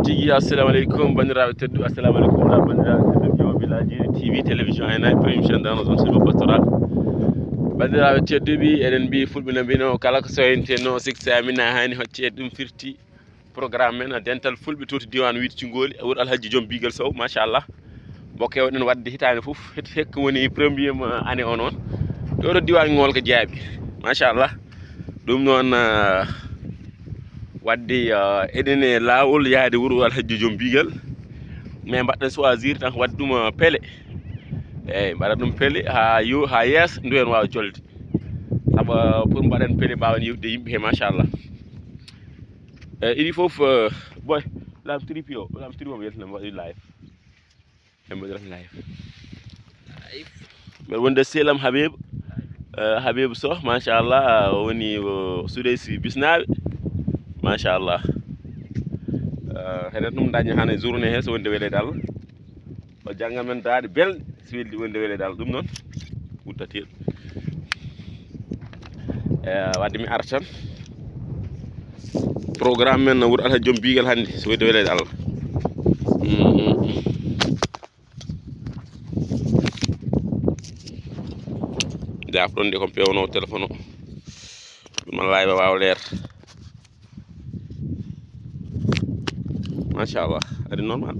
tigi assalamu alaikum bandiraɓe teddu assalamu alaikum la bandiraɓe teddu joɓe la jiri tv télévision ena émission dans la zone silvo pastoral bandiraɓe tedduɓe eɗen mbi fulɓe no mbino kala ko soyente no sikki sa mina hani hoccede ɗum firti programme men dental fulɓe to diwan wiide thiengoly wuuro alhaji joom bigal sow machallah bo kewɗen wadde hitande foof hekka woni premier année o noon ɗo diwan ngol ko jaabi machallah ɗum noon wadde eɗen e lawol yaade wuuro alhaji joom bigal mais mbaɗɗen choisir tan wadde ɗum pele eyyi mbaɗa ɗum pele ha yeeso nduwen wawa jolde saabu pour mbaɗen pele mbawen yewtude yimɓe he machallah iɗi foof boy laaɓe tripi o mo yaltina mbaɗi live e mbaɗirat live mbeɗa wonde selam Habib Sow machallah woni Soudeysi bisnaɓe machallah heɗen ɗum daña hane journée he so wonde welede Allah o janggal men daade belɗe so weldi wonde welede Allah ɗum noon wuttateɗo wadde mi ara tan programme men wuuro alhaji joom bigal hannde so wonde welede Allah jafɗon de ko pewno téléphone o ɗum live wawa leer machallah ari normal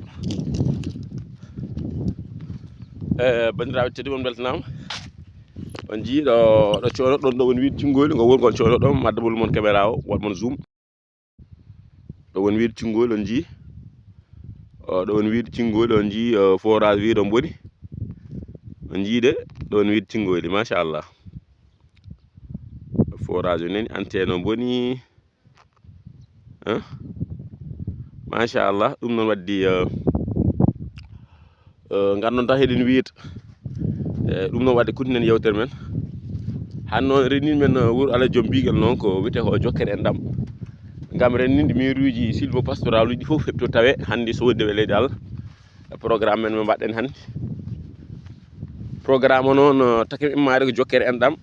bandiraɓe tedduɓe on beltanama on jii ɗo coɗo ɗon ɗo woni wiide thiengoly ngo wurgol coɗo ɗon maddabol mon caméra o waɗmon zoom ɗo woni wiide thiengoly on jii ɗo woni wiide thiengoly on jii forage wiide o boni on jii de ɗo woni wiide thiengoly machallah forage o nani antenne o boni machallah ɗum noon waddi gandon tan heɗen wiita ɗum noon wadde kuntinen yewtere men han noon rennin men wuuro alhaji joom bigal noon ko wiyete ko jokkere e ndam gam renninde mairie uji silvo pastoral uji foof heɓto tawe hannde so wonde welede Allah programme men mo mbaɗɗen hannde programme o noon takim immade ko jokkere en ɗam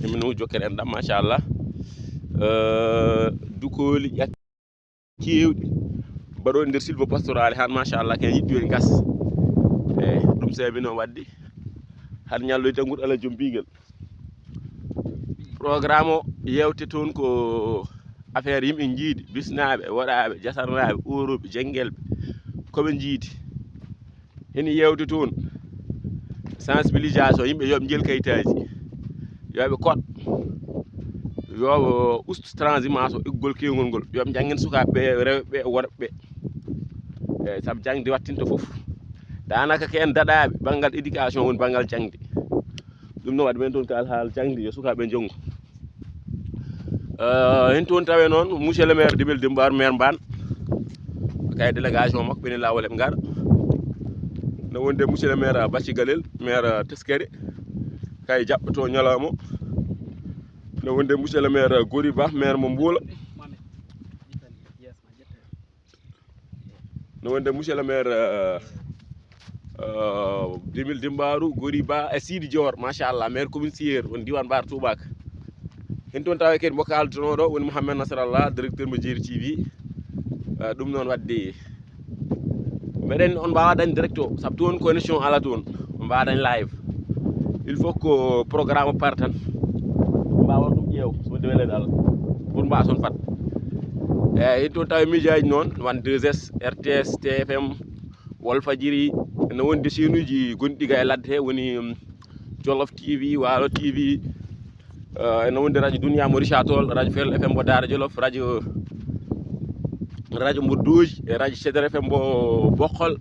imno jokkere en ɗam machallah dukoli ƴakki kewɗi mbaɗo nder silvo pastoral han machallah ken yiɗɗi woni gas eyyi ɗum sabi noon wadde han ñalloyde tan wuuro alhaji joom bigal programme o yewte toon ko affaire yimɓe jiidi bisnaɓe waɗaɓe jasarnaɓe oroɓe jangguelɓe koɓe jiidi hen yewte toon sensibilisation yimɓe yoɓe jeel kayitaji yoɓe koɗ yoɓe ustu transhumance o eggol kewgol ngol yoɓe janggin sukaɓeɓe rewɓeɓe worɓeɓe eyyi saabu jangde wattinta foof danaka ko en daɗaɓe banggal éducation woni banggal jangde ɗum noon waɗi men toon ko alhaala jangde yo sukaɓe janggu hen toon tawe noon monsieur le maire Dibel Dembar maire Mbane kay délégation makko ɓeni lawol eɓe gara no wonde monsieur le maire Bacci Galel maire Teskere kay jaɓɓoto ñalawma no wonde monsieur le maire Gori Ba maire mo Mbuula no wonde monsieur le maire Dibel Dembaru Gori Ba e Sidi Dior machallah maire communautaire on diwan Bar Toubaka hen toon tawa kadi mo kaldunoɗo woni Mouhamed Nasrallah directeur mo Jeeri TV ɗum noon wadde meɗen on mbawa dañ direct o saabu toon connexion ala toon on mbawa dañ live il faut que programme o par tan mbawon ɗum ƴeew so wonde welede Allah pour mbason fat eyyi hen toon tawa média ji noon wan 2S RTS TFM Walfadjiri no wonde chaine uji gonɗi ga e ladde he woni Jolof TV Walo TV no wonde radio Duniya mo Richard Toll radio Fel FM mo Daara Jolof radio mo Doji e radio Cedere FM mo Bokhol